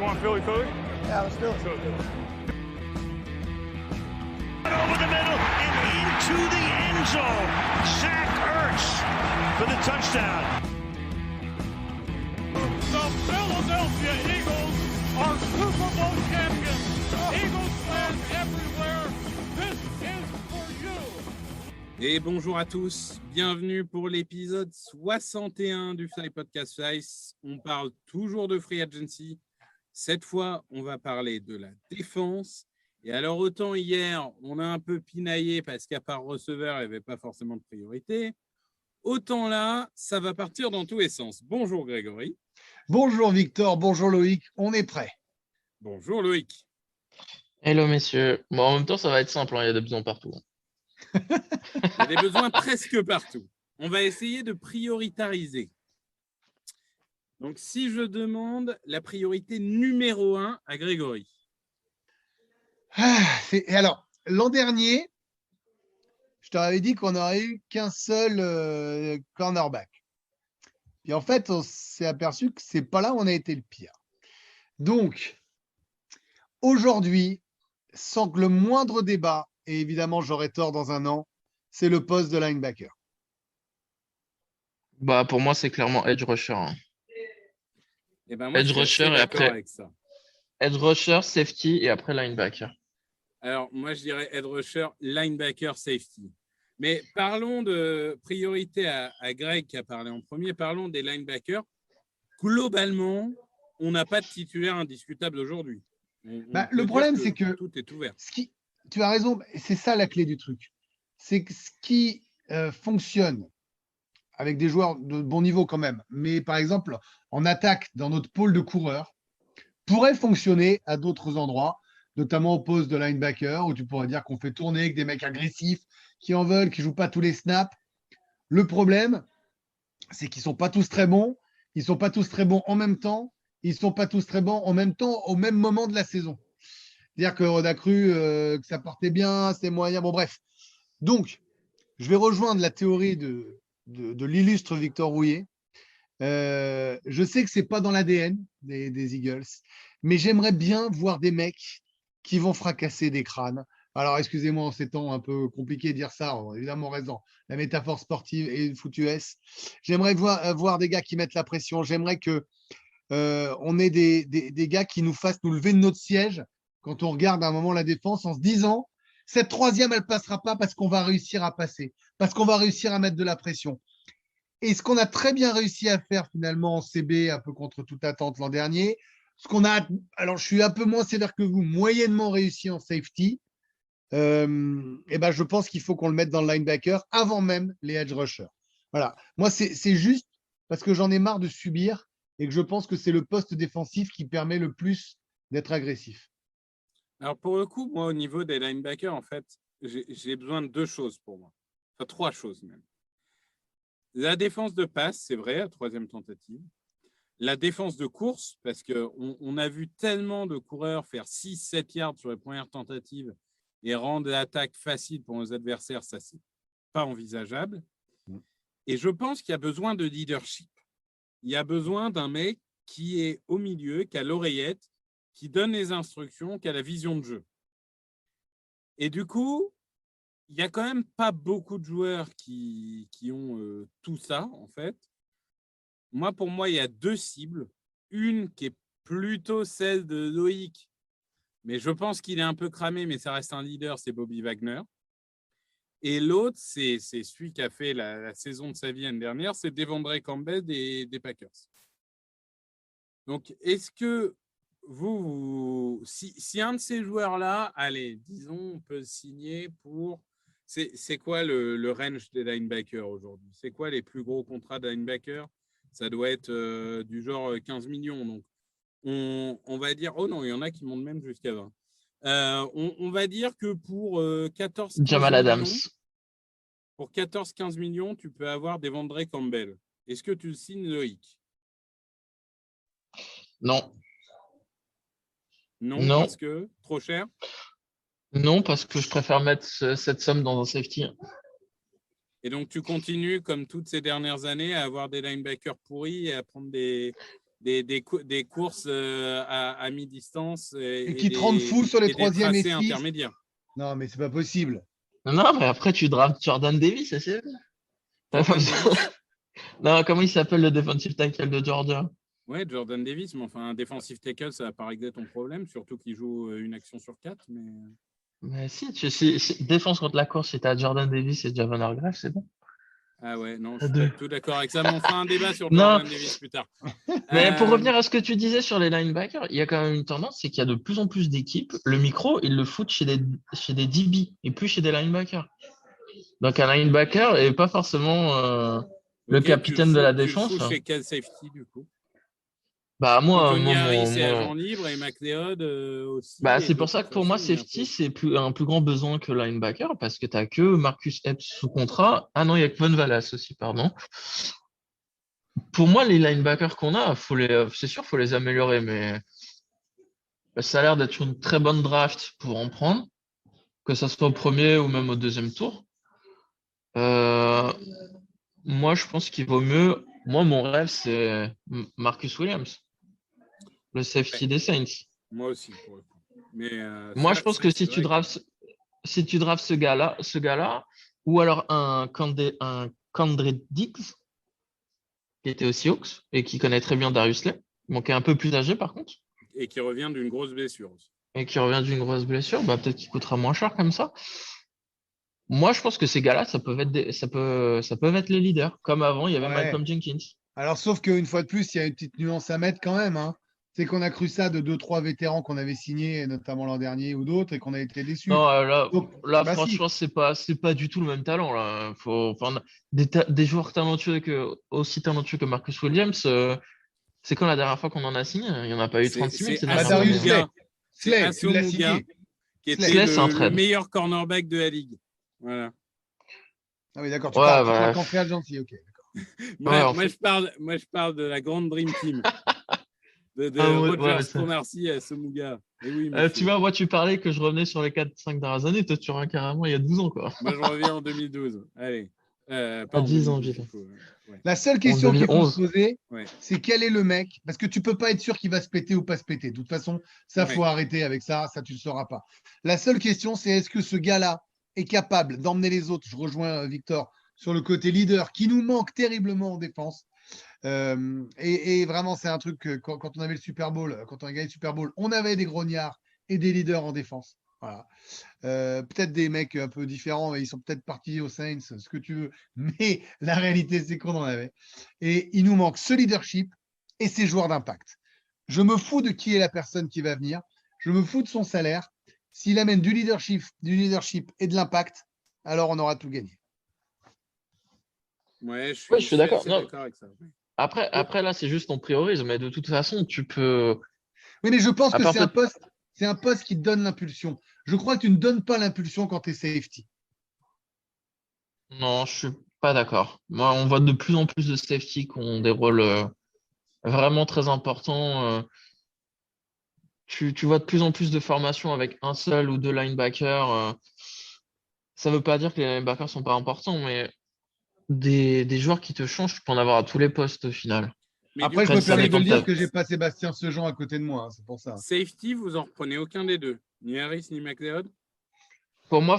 want Philly? Yeah, let's do it. Over the middle and into the end zone. Zach Ertz for the touchdown. The Philadelphia Eagles are Super Bowl champions. Eagles fans everywhere, this is for you. Et bonjour à tous, bienvenue pour l'épisode 61 du Fly Podcast Slice. On parle toujours de Free Agency. Cette fois, on va parler de la défense. Et alors, autant hier, on a un peu pinaillé parce qu'à part receveur, il n'y avait pas forcément de priorité. Autant là, ça va partir dans tous les sens. Bonjour Grégory. Bonjour Victor, bonjour Loïc, on est prêt. Bonjour Loïc. Hello messieurs. Bon, en même temps, ça va être simple, il y a des besoins partout. Il y a des besoins presque partout. On va essayer de prioritariser. Donc, si je demande la priorité numéro 1 à Grégory. Alors, l'an dernier, je t'avais dit qu'on n'aurait eu qu'un seul cornerback. Et en fait, on s'est aperçu que ce n'est pas là où on a été le pire. Donc, aujourd'hui, sans que le moindre débat, et évidemment j'aurai tort dans un an, c'est le poste de linebacker. Bah, pour moi, c'est clairement edge rusher. Eh ben moi, Edge rusher et après avec ça. edge rusher, safety et après linebacker. Alors, moi, je dirais edge rusher, linebacker, safety. Mais parlons de priorité à Greg qui a parlé en premier. Parlons des linebackers. Globalement, on n'a pas de titulaire indiscutable aujourd'hui. Le problème, c'est que tout est ouvert. Tu as raison, c'est ça la clé du truc. C'est que ce qui fonctionne avec des joueurs de bon niveau quand même, mais par exemple, en attaque dans notre pôle de coureurs, pourrait fonctionner à d'autres endroits, notamment au poste de linebacker, où tu pourrais dire qu'on fait tourner avec des mecs agressifs, qui en veulent, qui ne jouent pas tous les snaps. Le problème, c'est qu'ils ne sont pas tous très bons, ils ne sont pas tous très bons en même temps, ils ne sont pas tous très bons en même temps, au même moment de la saison. C'est-à-dire qu'on a cru que ça partait bien, c'était moyen, bon bref. Donc, je vais rejoindre la théorie de l'illustre Victor Rouillet. Je sais que ce n'est pas dans l'ADN des Eagles, mais j'aimerais bien voir des mecs qui vont fracasser des crânes. Alors, excusez-moi, en ces temps un peu compliqué de dire ça, évidemment, on reste dans la métaphore sportive et le foot US. J'aimerais voir des gars qui mettent la pression. J'aimerais que on ait des gars qui nous fassent nous lever de notre siège quand on regarde à un moment la défense en se disant cette troisième, elle ne passera pas parce qu'on va réussir à passer, parce qu'on va réussir à mettre de la pression. Et ce qu'on a très bien réussi à faire finalement en CB, un peu contre toute attente l'an dernier, ce qu'on a, alors je suis un peu moins sévère que vous, moyennement réussi en safety, je pense qu'il faut qu'on le mette dans le linebacker avant même les edge rushers. Voilà. Moi, c'est juste parce que j'en ai marre de subir et que je pense que c'est le poste défensif qui permet le plus d'être agressif. Alors, pour le coup, moi, au niveau des linebackers, en fait, j'ai besoin de deux choses pour moi. Enfin, trois choses même. La défense de passe, c'est vrai, à troisième tentative. La défense de course, parce qu'on a vu tellement de coureurs faire 6-7 yards sur les premières tentatives et rendre l'attaque facile pour nos adversaires, ça, c'est pas envisageable. Et je pense qu'il y a besoin de leadership. Il y a besoin d'un mec qui est au milieu, qui a l'oreillette, qui donne les instructions, qui a la vision de jeu. Et du coup, il n'y a quand même pas beaucoup de joueurs qui ont tout ça, en fait. Pour moi, il y a deux cibles. Une qui est plutôt celle de Loïc, mais je pense qu'il est un peu cramé, mais ça reste un leader, c'est Bobby Wagner. Et l'autre, c'est celui qui a fait la saison de sa vie l'année dernière, c'est Devondre Campbell des Packers. Donc, est-ce que si un de ces joueurs-là, allez, disons, on peut le signer pour… C'est quoi le range des linebackers aujourd'hui? C'est quoi les plus gros contrats de linebackers? Ça doit être du genre 15 millions. Donc, on va dire… Oh non, il y en a qui montent même jusqu'à 20. On va dire que pour 14-15 Jamal millions, Adams. pour 14-15 millions, tu peux avoir Devondre Campbell. Est-ce que tu le signes, Loïc? Non. Non, parce que trop cher? Non, parce que je préfère mettre cette somme dans un safety. Et donc, tu continues, comme toutes ces dernières années, à avoir des linebackers pourris et à prendre des des courses à mi-distance Et qui te rendent fou sur les et des troisième et tracés 6. intermédiaires. Non, mais c'est pas possible. Non, mais après, tu draftes Jordan Davis, c'est bon. Jordan Davis. Non, comment il s'appelle le defensive tackle de Georgia? Ouais, Jordan Davis, mais enfin, un defensive tackle, ça va pas régler ton problème, surtout qu'il joue une action sur 4. Mais si, défense contre la course, si t'as Jordan Davis et Javon Hargrave, c'est bon. Ah ouais, non, je T'as suis deux. pas du tout d'accord avec ça, mais on fera un débat sur Non, Jordan Davis plus tard. mais pour revenir à ce que tu disais sur les linebackers, il y a quand même une tendance, c'est qu'il y a de plus en plus d'équipes. Le micro, ils le foutent chez des DB et plus chez des linebackers. Donc un linebacker n'est pas forcément le Ok, capitaine de la tu le défense. fous chez quel safety, du coup? Bah moi, Anthony Harris est agent libre et McLeod aussi. bah, et c'est de pour ça toute que pour moi, façon, il est un safety, peu- c'est un plus grand besoin que linebacker parce que tu n'as que Marcus Epps sous contrat. Ah non, il y a que Von Vallas aussi, pardon. Pour moi, les linebackers qu'on a, c'est sûr, faut les améliorer, mais ça a l'air d'être une très bonne draft pour en prendre, que ça soit au premier ou même au deuxième tour. Moi, je pense qu'il vaut mieux. Moi, mon rêve, c'est Marcus Williams, le safety Ouais, des Saints. moi aussi, pour le coup. Mais Moi, je pense que c'est vrai que si tu drafts ce gars-là, ou alors un Candre Diggs, qui était aussi Hawks et qui connaît très bien Darius Slay, bon, qui est un peu plus âgé par contre, et qui revient d'une grosse blessure aussi. et qui revient d'une grosse blessure, bah, peut-être qu'il coûtera moins cher comme ça. Moi, je pense que ces gars-là, ça peut être les leaders. Comme avant, il y avait Ouais. Malcolm Jenkins. Alors, sauf qu'une fois de plus, il y a une petite nuance à mettre quand même, hein. C'est qu'on a cru ça de 2-3 vétérans qu'on avait signés, notamment l'an dernier ou d'autres, et qu'on a été déçus. Non, Donc, là bah si. franchement, c'est pas du tout le même talent. Là. Enfin, des joueurs talentueux aussi talentueux que Marcus Williams, c'est quand la dernière fois qu'on en a signé? Il n'y en a pas eu 36 000 ces Ah, dernières Darius années. Slay. C'est Slay, tu l'as Asomugha, signé. qui Slay. était Slay, c'est un le trade. meilleur cornerback de la ligue. Voilà. Ah oui, d'accord. Tu Ouais, parles bah, qu'en free agency, ok. ouais, en Moi, fait. je parle de la grande Dream Team. De Ah, ouais, Rogers, ça. Cromartie à Asomugha. Et oui, Tu monsieur. vois, moi, tu parlais que je revenais sur les 4-5 dernières années. Toi, tu reviens carrément il y a 12 ans, quoi. Moi, je reviens en 2012. Allez. Pas À en 10 ans, 2012, putain. du coup. Ouais. La seule En question qu'il faut se 2011. poser, Ouais. c'est quel est le mec, parce que tu peux pas être sûr qu'il va se péter ou pas se péter. De toute façon, ça, Ouais. faut arrêter avec ça, tu le sauras pas. La seule question, c'est est-ce que ce gars-là est capable d'emmener les autres, je rejoins Victor, sur le côté leader, qui nous manque terriblement en défense. Et vraiment, c'est un truc que quand on avait le Super Bowl, quand on a gagné le Super Bowl, on avait des grognards et des leaders en défense. Voilà. Peut-être des mecs un peu différents, ils sont peut-être partis aux Saints, ce que tu veux, mais la réalité, c'est qu'on en avait. Et il nous manque ce leadership et ces joueurs d'impact. Je me fous de qui est la personne qui va venir, je me fous de son salaire. S'il amène du leadership et de l'impact, alors on aura tout gagné. Ouais, Ouais, je suis d'accord. assez Non, d'accord avec ça. après, là, c'est juste on priorise, mais de toute façon, tu peux. Oui, mais je pense À que part c'est un poste qui te donne l'impulsion. Je crois que tu ne donnes pas l'impulsion quand tu es safety. Non, je suis pas d'accord. Moi, on voit de plus en plus de safety qui ont des rôles vraiment très importants. Tu vois de plus en plus de formations avec un seul ou deux linebackers. Ça veut pas dire que les linebackers sont pas importants, mais des joueurs qui te changent, tu peux en avoir à tous les postes au final. Mais du Après, je coup, me Après, ça permets de dépend le de dire ta. que j'ai pas Sébastien Sejean à côté de moi, hein, c'est pour ça. safety, vous en reprenez aucun des deux. Ni Harris, ni McLeod. Pour moi,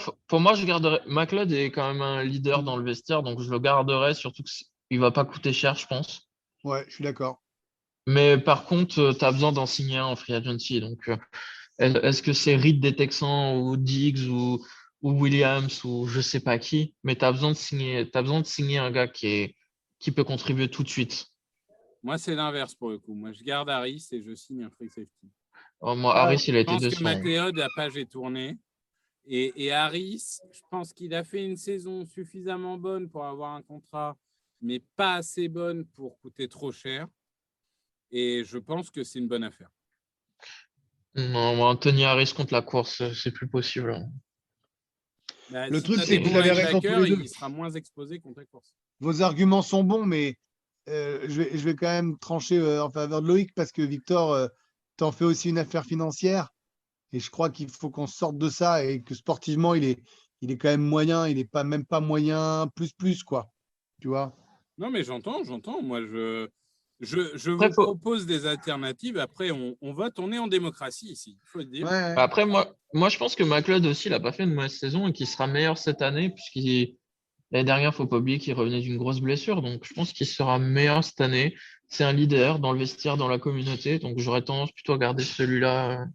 je garderais. McLeod est quand même un leader dans le vestiaire, donc je le garderai, surtout qu'il va pas coûter cher, je pense. Ouais, je suis d'accord. Mais par contre, tu as besoin d'en signer un en free agency. Donc, est-ce que c'est Reed des Texans ou Diggs ou Williams ou je sais pas qui, mais tu as besoin de signer un gars qui peut contribuer tout de suite. Moi, c'est l'inverse pour le coup. Moi, je garde Harris et je signe un free safety. Oh, moi, Ah, Harris, il a Je été pense que décevant. McLeod, la page est tournée. Et Harris, je pense qu'il a fait une saison suffisamment bonne pour avoir un contrat, mais pas assez bonne pour coûter trop cher. Et je pense que c'est une bonne affaire. Non, moi, Anthony Harris contre la course, c'est plus possible. Bah, Le si truc, tu as c'est des que vous bons avez raison tous linebackers, les deux. il sera moins exposé contre la course. Vos arguments sont bons, mais je vais quand même trancher en faveur de Loïc parce que Victor, t'en fais aussi une affaire financière. Et je crois qu'il faut qu'on sorte de ça et que sportivement, il est quand même moyen. Il n'est pas même pas moyen plus, quoi. Tu vois? Non, mais j'entends. Moi, Je vous Après, propose des alternatives. Après, on vote. On est en démocratie ici, il faut le dire. Ouais. après, moi, je pense que McLeod aussi, il n'a pas fait une mauvaise saison et qu'il sera meilleur cette année, puisqu'il l'année dernière, il ne faut pas oublier qu'il revenait d'une grosse blessure. Donc, je pense qu'il sera meilleur cette année. C'est un leader dans le vestiaire, dans la communauté. Donc, j'aurais tendance plutôt à garder celui-là.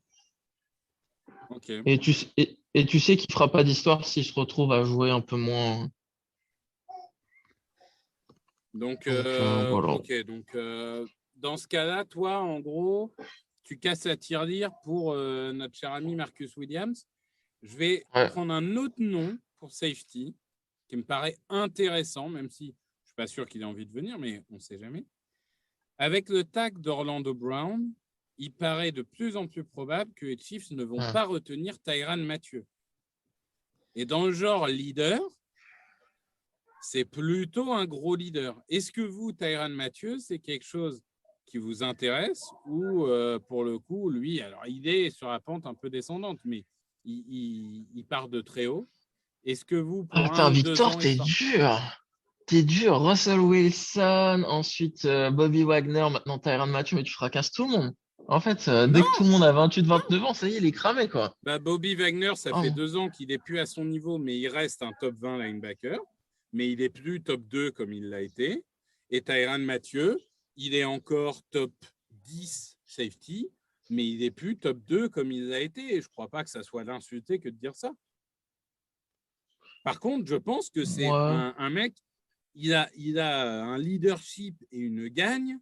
Ok. Et tu sais qu'il ne fera pas d'histoire s'il se retrouve à jouer un peu moins. Donc, Voilà. ok. Donc, dans ce cas-là, toi, en gros, tu casses la tirelire pour notre cher ami Marcus Williams. Je vais Ouais. prendre un autre nom pour safety qui me paraît intéressant, même si je ne suis pas sûr qu'il ait envie de venir, mais on ne sait jamais. Avec le tag d'Orlando Brown, il paraît de plus en plus probable que les Chiefs ne vont pas retenir Tyrann Mathieu. Et dans le genre leader, c'est plutôt un gros leader. Est-ce que vous, Tyrann Mathieu, c'est quelque chose qui vous intéresse ou pour le coup, lui, alors il est sur la pente un peu descendante, mais il part de très haut. Est-ce que vous, pour Attends, 1 ou 2 Victor, ans, t'es dur. T'es dur. Russell Wilson, ensuite Bobby Wagner, maintenant Tyrann Mathieu, mais tu fracasses tout le monde. En fait, dès que tout le monde a 28-29 ans, ça y est, il est cramé, quoi. Bah, Bobby Wagner, ça Oh. fait 2 ans qu'il n'est plus à son niveau, mais il reste un top 20 linebacker, mais il n'est plus top 2 comme il l'a été. Et Tyrann Mathieu, il est encore top 10 safety, mais il n'est plus top 2 comme il l'a été. Et je ne crois pas que ça soit d'insulter que de dire ça. Par contre, je pense que c'est Ouais. un mec, il a un leadership et une gagne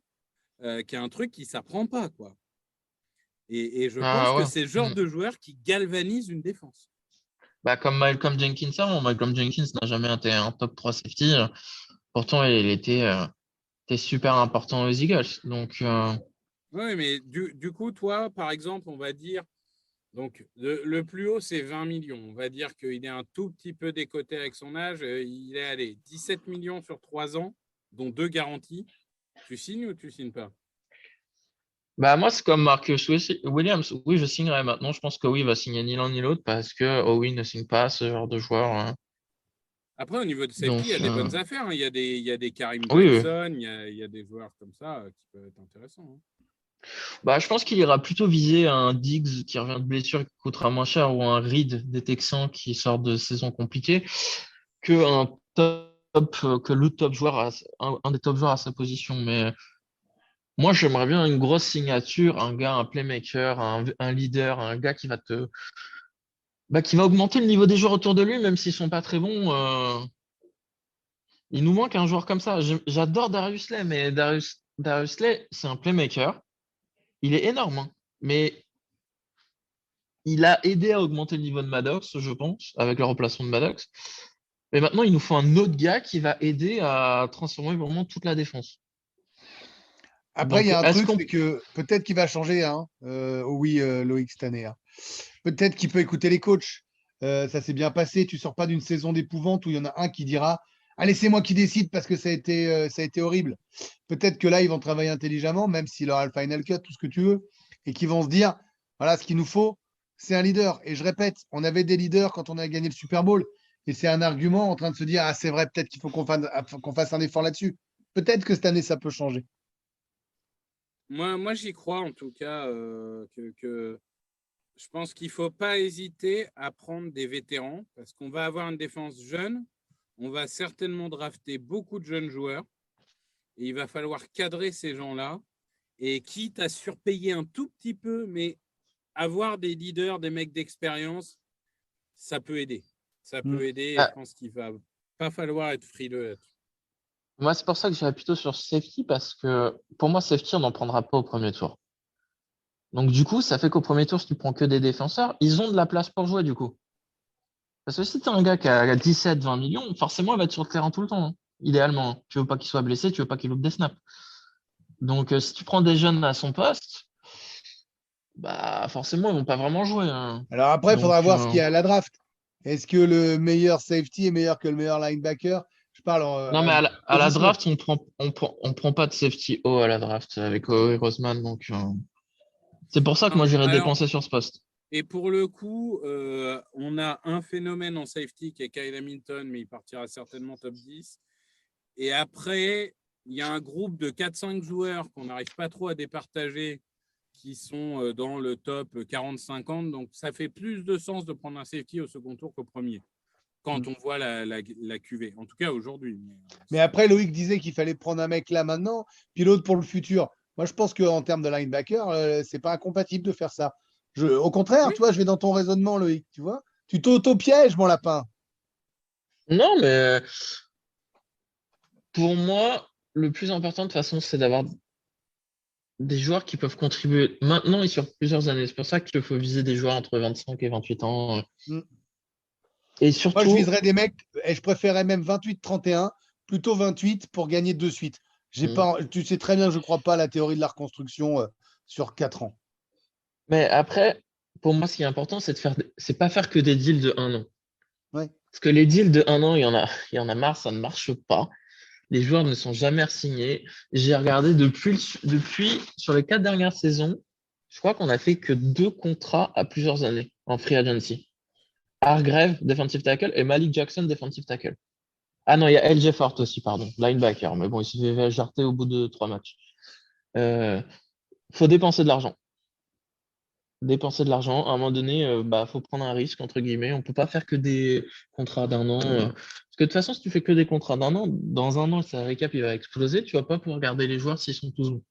qui est un truc qui ne s'apprend pas, quoi. Et je pense que Ouais. c'est le genre de joueur qui galvanise une défense. Bah, comme Malcolm Jenkins avant. Malcolm Jenkins n'a jamais été un top 3 safety. Pourtant, il était super important aux Eagles. Donc, Oui, mais du coup, toi, par exemple, on va dire, donc le plus haut, c'est 20 millions. On va dire qu'il est un tout petit peu décoté avec son âge. Il est allé 17 millions sur 3 ans, dont 2 garanties. Tu signes ou tu signes pas? bah, moi, c'est comme Marcus Williams. Oui, je signerai maintenant. Je pense que oui, il va signer ni l'un ni l'autre parce que Owen ne signe pas ce genre de joueur. Hein. Après, au niveau de safety, Donc, il y a des bonnes affaires. Hein. Il y a des Karim oui, oui. Johnson, il y a des joueurs comme ça qui peuvent être intéressants. Hein. Bah, je pense qu'il ira plutôt viser un Diggs qui revient de blessure qui coûtera moins cher ou un Reed des Texans qui sort de saison compliquée que le top joueur, un des top joueurs à sa position. Mais moi, j'aimerais bien une grosse signature, un gars, un playmaker, un leader, un gars qui va augmenter le niveau des joueurs autour de lui, même s'ils sont pas très bons. Il nous manque un joueur comme ça. J'adore Darius Slay, mais Darius Slay, c'est un playmaker. Il est énorme, hein. Mais il a aidé à augmenter le niveau de Maddox, je pense, avec le remplacement de Maddox. Mais maintenant, il nous faut un autre gars qui va aider à transformer vraiment toute la défense. Après, il y Donc, a un est-ce truc, qu'on... c'est que peut-être qu'il va changer, hein. Oui, Loïc, cette année. Hein. Peut-être qu'il peut écouter les coachs. Ça s'est bien passé. Tu sors pas d'une saison d'épouvante où il y en a un qui dira allez, c'est moi qui décide parce que ça a été horrible. Peut-être que là, ils vont travailler intelligemment, même s'il aura le final cut, tout ce que tu veux, et qu'ils vont se dire voilà, ce qu'il nous faut, c'est un leader. Et je répète, on avait des leaders quand on a gagné le Super Bowl. Et c'est un argument en train de se dire ah, c'est vrai, peut-être qu'il faut qu'on fasse un effort là-dessus. Peut-être que cette année, ça peut changer. Moi, j'y crois en tout cas que je pense qu'il ne faut pas hésiter à prendre des vétérans parce qu'on va avoir une défense jeune. On va certainement drafter beaucoup de jeunes joueurs et il va falloir cadrer ces gens-là. Et quitte à surpayer un tout petit peu, mais avoir des leaders, des mecs d'expérience, ça peut aider. Ça peut aider et je pense qu'il ne va pas falloir être frileux là-dessus. Moi, c'est pour ça que j'irais plutôt sur safety parce que pour moi, safety, on n'en prendra pas au premier tour. Donc, du coup, ça fait qu'au premier tour, si tu prends que des défenseurs, ils ont de la place pour jouer, du coup. Parce que si tu as un gars qui a 17-20 millions, forcément, il va être sur le terrain tout le temps, hein, idéalement. Hein. Tu veux pas qu'il soit blessé, tu veux pas qu'il loupe des snaps. Donc, si tu prends des jeunes à son poste, bah forcément, ils vont pas vraiment jouer. Hein. Alors après, il faudra Donc, voir ce qu'il y a à la draft. Est-ce que le meilleur safety est meilleur que le meilleur linebacker? Je parle non, mais à la position. draft, on prend pas de safety haut à la draft avec Roseman. Donc, c'est pour ça que moi, j'irais dépenser sur ce poste. Et pour le coup, on a un phénomène en safety qui est Kyle Hamilton, mais il partira certainement top 10. Et après, il y a un groupe de 4-5 joueurs qu'on n'arrive pas trop à départager qui sont dans le top 40-50. Donc, ça fait plus de sens de prendre un safety au second tour qu'au premier, quand on voit la QV. En tout cas, aujourd'hui. Mais après, Loïc disait qu'il fallait prendre un mec là maintenant, puis l'autre pour le futur. Moi, je pense qu'en termes de linebacker, c'est pas incompatible de faire ça. Au contraire, Oui. tu vois, je vais dans ton raisonnement, Loïc, tu vois. Tu t'auto-pièges, mon lapin. Non, mais pour moi, le plus important de toute façon, c'est d'avoir des joueurs qui peuvent contribuer maintenant et sur plusieurs années. C'est pour ça qu'il faut viser des joueurs entre 25 et 28 ans. Mm. Et Moi, je surtout, viserais des mecs, et je préférerais même 28-31, plutôt 28 pour gagner de suite. Tu sais très bien que je ne crois pas à la théorie de la reconstruction sur 4 ans. mais après, pour moi, ce qui est important, c'est pas faire que des deals de 1 an. Ouais. Parce que les deals de 1 an, il y en a marre, ça ne marche pas. Les joueurs ne sont jamais re-signés. J'ai regardé depuis sur les 4 dernières saisons, je crois qu'on a fait que 2 contrats à plusieurs années en free agency. Hargrave, defensive tackle, et Malik Jackson, defensive tackle. Ah non, il y a LJ Fort aussi, pardon, linebacker. Mais bon, il s'est fait jarter au bout de 3 matchs. Faut dépenser de l'argent. Dépenser de l'argent. À un moment donné, faut prendre un risque, entre guillemets. On peut pas faire que des contrats d'1 an. Parce que de toute façon, si tu fais que des contrats d'1 an, dans 1 an, le salary cap il va exploser. Tu vas pas pouvoir garder les joueurs s'ils sont tous bons.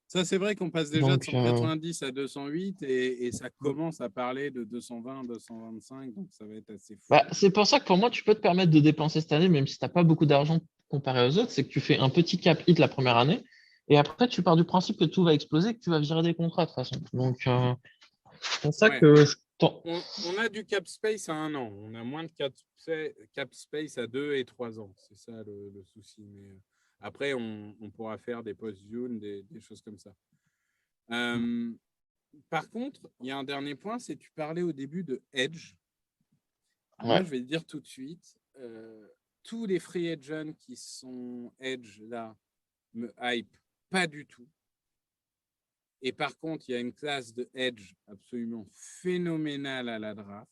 Ça, c'est vrai qu'on passe déjà Donc, de 190 à 208 et ça commence à parler de 220, 225. Donc, ça va être assez fou. c'est pour ça que pour moi, tu peux te permettre de dépenser cette année, même si tu n'as pas beaucoup d'argent comparé aux autres. C'est que tu fais un petit cap hit la première année. Et après, tu pars du principe que tout va exploser, que tu vas virer des contrats de toute façon. Donc, c'est pour ça que on a du cap space à 1 an. On a moins de cap space à 2 et 3 ans. C'est ça le souci. Mais après, on pourra faire des post-June, des choses comme ça. Par contre, il y a un dernier point, c'est que tu parlais au début de Edge. Moi, je vais te dire tout de suite, tous les free agents qui sont Edge là me hype pas du tout. Et par contre, il y a une classe de Edge absolument phénoménale à la draft.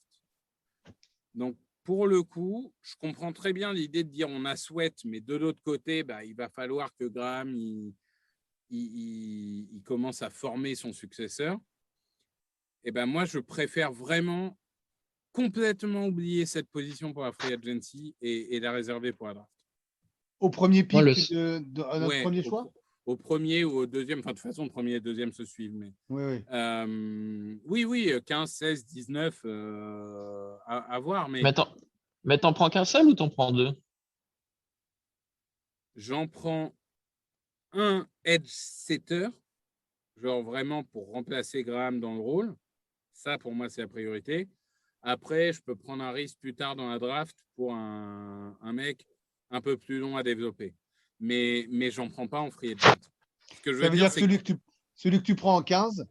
Donc, pour le coup, je comprends très bien l'idée de dire on a Sweat, mais de l'autre côté, il va falloir que Graham il commence à former son successeur. Et moi, je préfère vraiment complètement oublier cette position pour la free agency et la réserver pour la draft. Au premier pick à notre premier choix au premier ou au deuxième. Enfin, de toute façon, le premier et le deuxième se suivent. Mais... Oui, 15, 16, 19, à voir. Mais t'en prends qu'un seul ou t'en prends 2? J'en prends un edge setter, genre vraiment pour remplacer Graham dans le rôle. Ça, pour moi, c'est la priorité. Après, je peux prendre un risque plus tard dans la draft pour un mec un peu plus long à développer. Mais j'en prends pas en free agent. Ce que je veux dire, c'est que celui que tu prends en 15,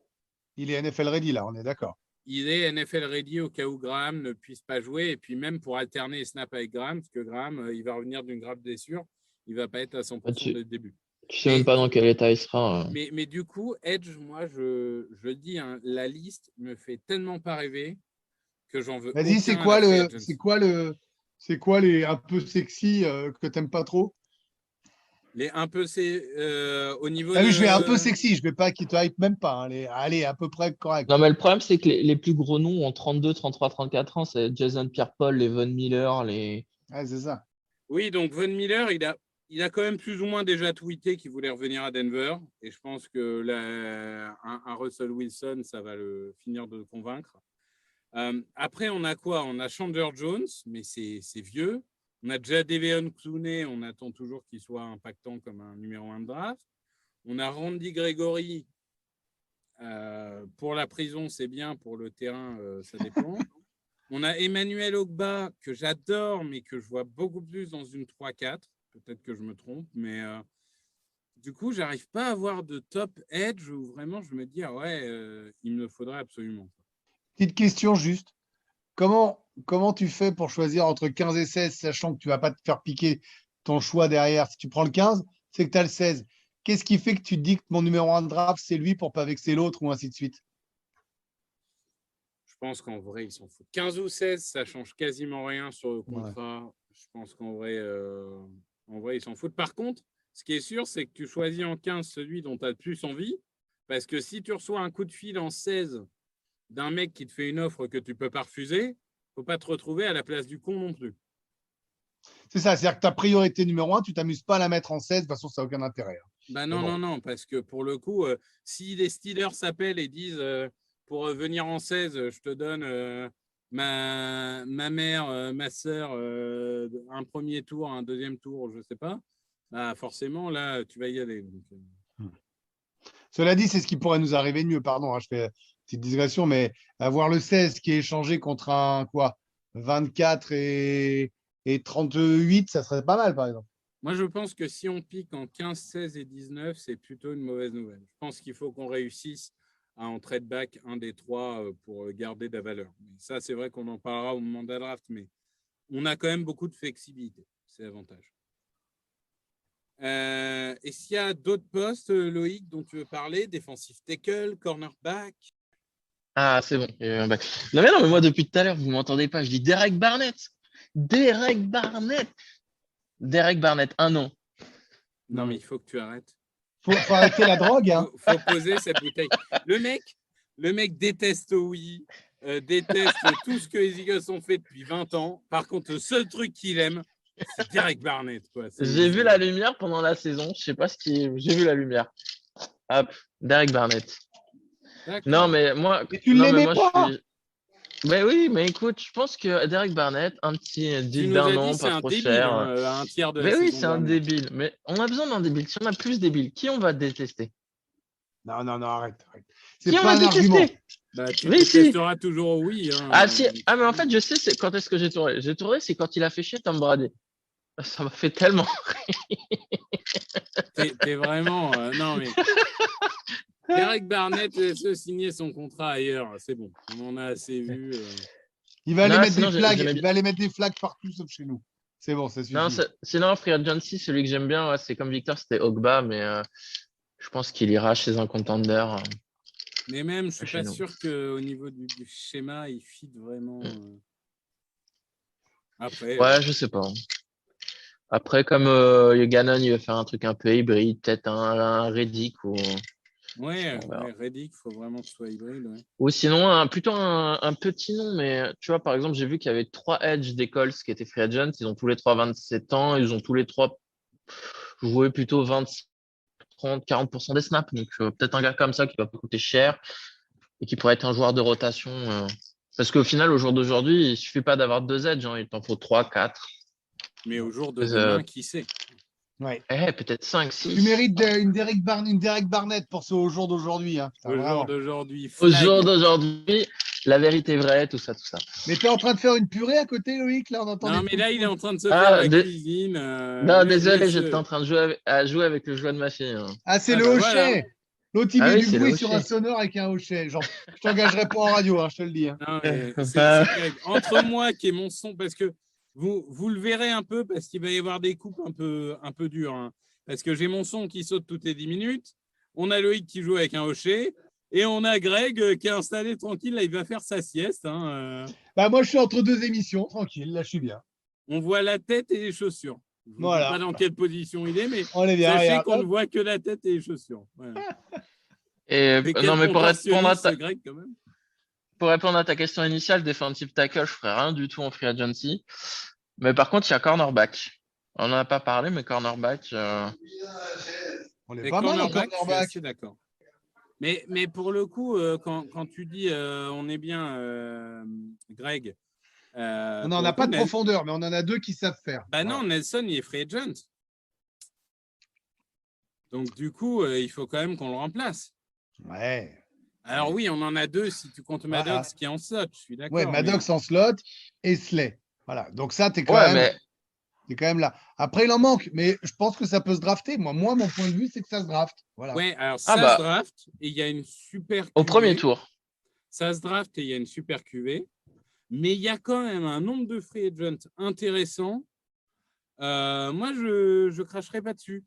il est NFL ready là, on est d'accord. Il est NFL ready au cas où Graham ne puisse pas jouer. Et puis même pour alterner les snaps avec Graham, parce que Graham, il va revenir d'une grave blessure. Il ne va pas être à 100% dès le début. Tu ne sais même pas dans quel état il sera. Mais du coup, Edge, moi, je dis, la liste me fait tellement pas rêver que j'en veux. Vas-y, c'est quoi les un peu sexy que tu n'aimes pas trop? Les un peu, c'est au niveau. Je vais un peu sexy, je ne vais pas qui te hype même pas. Allez, à peu près correct. Non, mais le problème, c'est que les plus gros noms ont 32, 33, 34 ans. C'est Jason Pierre-Paul, les Von Miller, les. C'est ça. Oui, donc Von Miller, il a quand même plus ou moins déjà tweeté qu'il voulait revenir à Denver. Et je pense que un Russell Wilson, ça va le finir de le convaincre. Après, on a quoi? On a Chandler Jones, mais c'est vieux. On a déjà De'Veon Clowney, on attend toujours qu'il soit impactant comme un numéro 1 de draft. On a Randy Gregory. Pour la prison, c'est bien. Pour le terrain, ça dépend. On a Emmanuel Ogba, que j'adore, mais que je vois beaucoup plus dans une 3-4. Peut-être que je me trompe, mais du coup, je n'arrive pas à avoir de top edge où vraiment je me dis, il me le faudrait absolument. Petite question juste. Comment tu fais pour choisir entre 15 et 16, sachant que tu ne vas pas te faire piquer ton choix derrière? Si tu prends le 15, c'est que tu as le 16. Qu'est-ce qui fait que tu te dis que mon numéro 1 de draft, c'est lui pour ne pas vexer l'autre ou ainsi de suite? Je pense qu'en vrai, ils s'en foutent. 15 ou 16, ça ne change quasiment rien sur le contrat. Ouais. Je pense qu'en vrai, ils s'en foutent. Par contre, Ce qui est sûr, c'est que tu choisis en 15 celui dont tu as le plus envie. Parce que si tu reçois un coup de fil en 16 d'un mec qui te fait une offre que tu ne peux pas refuser, il ne faut pas te retrouver à la place du con non plus. C'est ça, c'est-à-dire que ta priorité numéro 1, tu t'amuses pas à la mettre en 16, de toute façon, ça n'a aucun intérêt. Bah non, non, parce que pour le coup, si les Steelers s'appellent et disent pour venir en 16, je te donne ma mère, ma soeur, un premier tour, un deuxième tour, je ne sais pas, bah forcément, là, tu vas y aller. Donc, Cela dit, c'est ce qui pourrait nous arriver de mieux. Pardon, hein, je fais une petite digression, mais avoir le 16 qui est échangé contre un quoi, 24 et 38, ça serait pas mal, par exemple. moi, je pense que si on pique en 15, 16 et 19, c'est plutôt une mauvaise nouvelle. Je pense qu'il faut qu'on réussisse à en trade back un des trois pour garder de la valeur. Mais ça, c'est vrai qu'on en parlera au moment de la draft, mais on a quand même beaucoup de flexibilité. C'est l'avantage. Et s'il y a d'autres postes, Loïc, dont tu veux parler, défensif tackle, cornerback? Ah, c'est bon. il y a eu un bac. Non, mais moi, depuis tout à l'heure, vous ne m'entendez pas. Je dis Derek Barnett. Derek Barnett. Derek Barnett, un nom. Non, mais il faut que tu arrêtes. Faut arrêter la drogue. Hein. Faut poser cette bouteille. Le mec déteste oui, déteste tout ce que les Eagles ont fait depuis 20 ans. Par contre, le seul truc qu'il aime, c'est Derek Barnett. Quoi. J'ai vu la lumière pendant la saison. Je sais pas ce qui. J'ai vu la lumière. Hop, Derek Barnett. D'accord. Non, mais moi. Mais tu non, l'aimais moi, pas. je suis. Mais oui, mais écoute, je pense que Derek Barnett, un petit Tu deal nous as d'un an, dit c'est pas un trop débile, cher. hein, un tiers de la Mais oui, saison c'est un dernière. débile. Mais on a besoin d'un débile. Si on a plus débiles, qui on va détester? Non, arrête. C'est Qui on pas va un argument. détester? Bah, tu Mais si. détesteras toujours oui. Hein, Ah si. Ah, mais en fait, je sais quand est-ce que j'ai tourné. J'ai tourné, c'est quand il a fait chier Tom Brady. Ça m'a fait tellement. T'es vraiment. Non, mais Derek Barnett laisse signer son contrat ailleurs. C'est bon. On en a assez vu. Il va aller Non, mettre sinon, des flags. j'aimais Il bien. va aller mettre des flags partout sauf chez nous. C'est bon, ça Non, suffit. sinon, Free Agency, celui que j'aime bien, ouais, c'est comme Victor, c'était Ogba, mais je pense qu'il ira chez un contender. Mais même, je suis Chez pas nous. sûr qu'au niveau du schéma, il fit vraiment. Après. Ouais, je sais pas. Après, comme Gannon, il veut faire un truc un peu hybride, peut-être un Reddick Ouais, on verra. Reddick, il faut vraiment que ce soit hybride. Ouais. Ou sinon, plutôt un petit nom, mais tu vois, par exemple, j'ai vu qu'il y avait 3 edge des Colts qui étaient free agents. Ils ont tous les 3 27 ans. Ils ont tous les 3 joué plutôt 20, 30, 40% des snaps. Donc, peut-être un gars comme ça qui va pas coûter cher et qui pourrait être un joueur de rotation. Parce qu'au final, au jour d'aujourd'hui, il suffit pas d'avoir 2 edges. Hein, il t'en faut 3, 4. Mais au jour de demain, qui sait? Ouais. Peut-être 5, 6. Tu mérites une Derek Barnett pour ce au jour d'aujourd'hui. Hein. Putain, Au vraiment. jour d'aujourd'hui. Au flag. jour d'aujourd'hui, la vérité est vraie, tout ça, tout ça. Mais t'es en train de faire une purée à côté, Loïc, là, on entend. Non, des mais trucs. là, il est en train de se Ah, faire la cuisine. Non, désolé, laisse- j'étais en train de jouer avec le jouet de ma fille. Hein. Ah, c'est Ah, le bah, hochet. voilà. L'autre, il Ah met oui, du c'est le bruit sur un hochet. sonore avec un hochet. Genre, je t'engagerai pas en radio, hein, je te le dis. Hein. Non, mais c'est Bah. terrible. Entre moi qui est mon son, parce que vous le verrez un peu, parce qu'il va y avoir des coupes un peu dures. Hein. Parce que j'ai mon son qui saute toutes les 10 minutes. On a Loïc qui joue avec un hochet. Et on a Greg qui est installé tranquille. Là, il va faire sa sieste. Hein. Bah, moi, je suis entre 2 émissions, tranquille, là, je suis bien. On voit la tête et les chaussures. Je ne Voilà. sais pas dans quelle position il est, mais On est bien. sachez regarde. qu'on ne voit que la tête et les chaussures. Voilà. Et Mais quel non, mais pour répondre, contorsionniste, ce Greg, quand même. pour répondre à ta question initiale, defensive tackle, je ferai rien du tout en free agency. Mais par contre, il y a cornerback. On n'en a pas parlé, mais cornerback. On est Mais pas mal en cornerback, je suis cornerback. assez d'accord. Mais pour le coup, quand tu dis on est bien, Greg. On n'a pas de profondeur, mais on en a 2 qui savent faire. Bah non, Nelson, il est free agent. Donc, du coup, il faut quand même qu'on le remplace. Ouais. Alors oui, on en a 2 si tu comptes Voilà. Maddox qui est en slot, je suis d'accord. Ouais, Maddox en slot et Slay. Voilà. Donc ça, t'es quand, t'es quand même là. Après, il en manque, mais je pense que ça peut se drafter. Moi, mon point de vue, c'est que ça se draft. Voilà. Ouais, alors ça se draft et il y a une super Au QV. premier tour. Ça se draft et il y a une super QV. Mais il y a quand même un nombre de free agents intéressants. Moi, je ne cracherai pas dessus.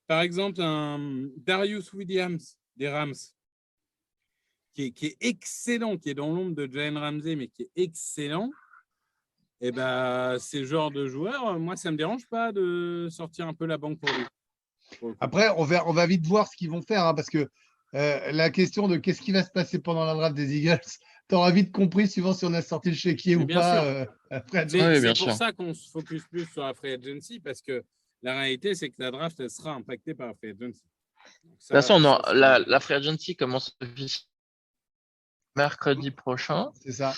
Par exemple, un Darius Williams des Rams, qui est excellent, qui est dans l'ombre de Jalen Ramsey, mais qui est excellent. Et ben, c'est le genre de joueur, moi, ça ne me dérange pas de sortir un peu la banque pour lui. Après, on va vite voir ce qu'ils vont faire, hein, parce que la question de qu'est-ce qui va se passer pendant la draft des Eagles, tu auras vite compris, suivant si on a sorti le chéquier Mais ou bien pas. sûr. Après. C'est Oui, c'est bien pour sûr. ça qu'on se focus plus sur la free agency, parce que la réalité, c'est que la draft, elle sera impactée par la free agency. Donc De toute façon, c'est- la free agency commence mercredi prochain. C'est ça.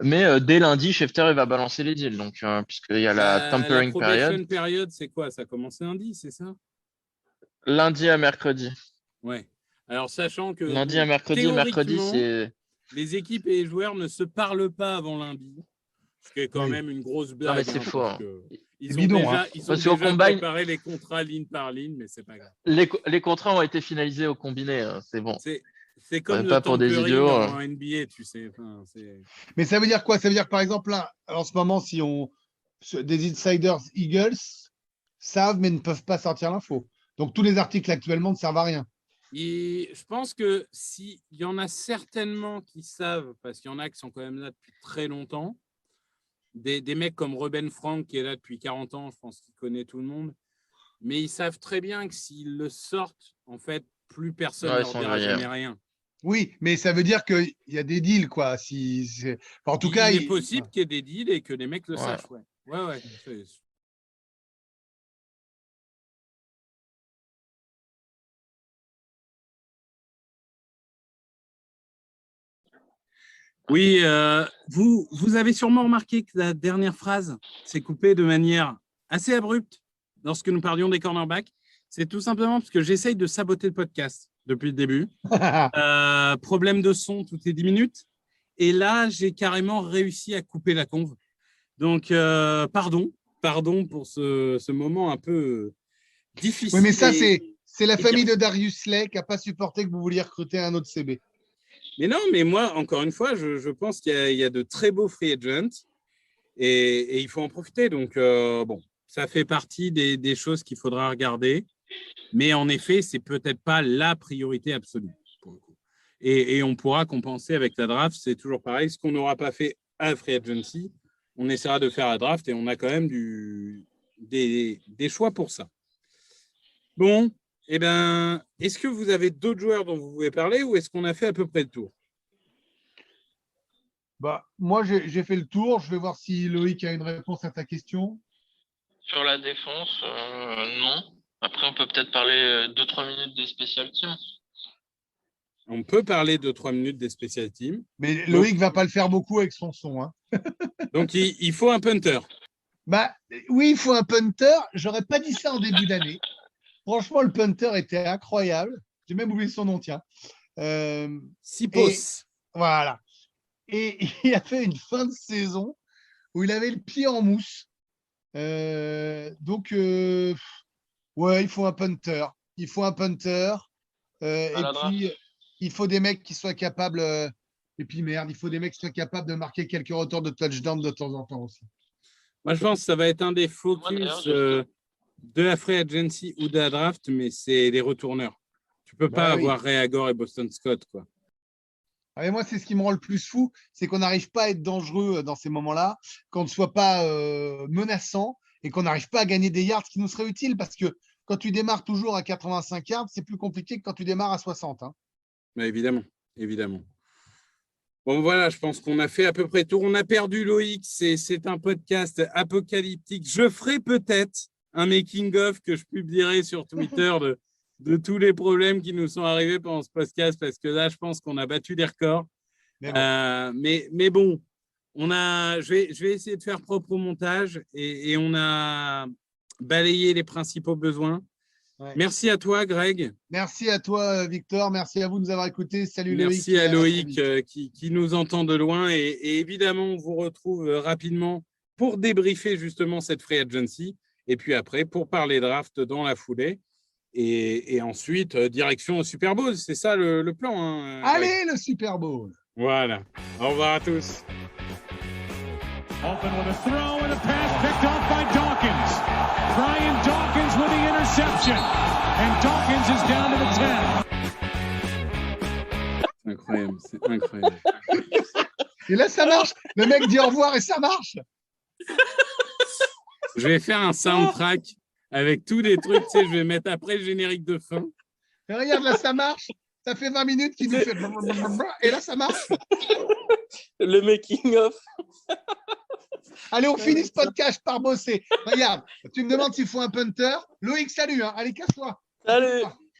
Mais dès lundi, Schefter il va balancer les deals. Donc, puisqu'il y a la La tampering probation period. période, c'est quoi? Ça commence lundi, c'est ça? Lundi à mercredi. Ouais. Alors, sachant que Lundi bon, à mercredi. Et mercredi, théoriquement, c'est. les équipes et les joueurs ne se parlent pas avant lundi, ce qui est quand Oui. même une grosse blague. Non, mais c'est hein, faux. parce hein. que ils C'est ont bidon, déjà, hein. ils ont Parce qu'au déjà combine- préparé les contrats ligne par ligne, mais c'est pas grave. Les contrats ont été finalisés au combiné. C'est bon. C'est comme Ouais, le pas pour des tampering idiots, en NBA, tu sais. Enfin, Mais ça veut dire quoi? Ça veut dire que, par exemple, là, en ce moment, des insiders Eagles savent mais ne peuvent pas sortir l'info. Donc, tous les articles actuellement ne servent à rien. je pense que s'il y en a certainement qui savent, parce qu'il y en a qui sont quand même là depuis très longtemps, des mecs comme Ruben Frank qui est là depuis 40 ans, je pense qu'il connaît tout le monde, mais ils savent très bien que s'ils le sortent, en fait, plus personne ne Ouais, ils leur sont dira grillés. jamais rien. Oui, mais ça veut dire qu'il y a des deals, quoi. En tout cas, il est possible qu'il y ait des deals et que les mecs le Ouais. sachent. Ouais. Oui, vous avez sûrement remarqué que la dernière phrase s'est coupée de manière assez abrupte lorsque nous parlions des cornerbacks. C'est tout simplement parce que j'essaye de saboter le podcast depuis le début. Problème de son toutes les 10 minutes. Et là, j'ai carrément réussi à couper la conve. Donc, pardon pour ce moment un peu difficile. Oui, mais ça, c'est la famille de Darius Slay qui n'a pas supporté que vous vouliez recruter un autre CB. Mais non, mais moi, encore une fois, je pense qu'il y a de très beaux free agents et il faut en profiter. Donc, bon, ça fait partie des choses qu'il faudra regarder. Mais en effet, c'est peut-être pas la priorité absolue pour le coup. Et on pourra compenser avec la draft. C'est toujours pareil. Ce qu'on n'aura pas fait à free agency, on essaiera de faire la draft et on a quand même des choix pour ça. Bon, eh ben, est-ce que vous avez d'autres joueurs dont vous voulez parler ou est-ce qu'on a fait à peu près le tour? Bah, moi, j'ai fait le tour. Je vais voir si Loïc a une réponse à ta question. Sur la défense, non. Après, on peut peut-être parler 2-3 minutes des special teams. On peut parler 2-3 minutes des special teams. Mais Loïc ne va pas le faire beaucoup avec son son. Hein. Donc, il faut un punter. Bah, oui, il faut un punter. J'aurais pas dit ça en début d'année. Franchement, le punter était incroyable. J'ai même oublié son nom, tiens. Sipos. Voilà. Et il a fait une fin de saison où il avait le pied en mousse. Donc, ouais, il faut un punter. Il faut un punter. Et puis, il faut des mecs qui soient capables. Et puis, merde, il faut des mecs qui soient capables de marquer quelques retours de touchdown de temps en temps aussi. Moi, je pense que ça va être un des focus de la free agency ou de la draft, mais c'est les retourneurs. Tu peux pas avoir Ray Agor et Boston Scott, quoi. Ah, et moi, c'est ce qui me rend le plus fou, c'est qu'on n'arrive pas à être dangereux dans ces moments-là, qu'on ne soit pas menaçant et qu'on n'arrive pas à gagner des yards qui nous seraient utiles parce que quand tu démarres toujours à 85 yards, c'est plus compliqué que quand tu démarres à 60. Hein. Mais évidemment. Bon, voilà, je pense qu'on a fait à peu près tout. On a perdu Loïc. C'est un podcast apocalyptique. Je ferai peut-être un making-of que je publierai sur Twitter de tous les problèmes qui nous sont arrivés pendant ce podcast parce que là, je pense qu'on a battu des records. Mais bon, je vais essayer de faire propre au montage et on a balayé les principaux besoins. Ouais. Merci à toi, Greg. Merci à toi, Victor. Merci à vous de nous avoir écoutés. Salut Loïc. Merci à Loïc qui nous entend de loin. Et évidemment, on vous retrouve rapidement pour débriefer justement cette free agency. Et puis après, pour parler draft dans la foulée. Et ensuite, direction au Super Bowl. C'est ça le plan. Hein, allez, le Super Bowl. Voilà. Au revoir à tous. Open with a throw and a pass picked off by Dawkins. Brian Dawkins with the interception. And Dawkins is down to the 10. C'est incroyable, c'est incroyable. Et là, ça marche. Le mec dit au revoir et ça marche. Je vais faire un soundtrack avec tous les trucs, tu sais, je vais mettre après le générique de fin. Mais regarde, là, ça marche. Ça fait 20 minutes qu'il nous fait. Et là, ça marche. Le making of. Allez, on finit ce podcast par bosser. Regarde, tu me demandes s'il faut un punter. Loïc, salut. Hein. Allez, casse-toi. Salut.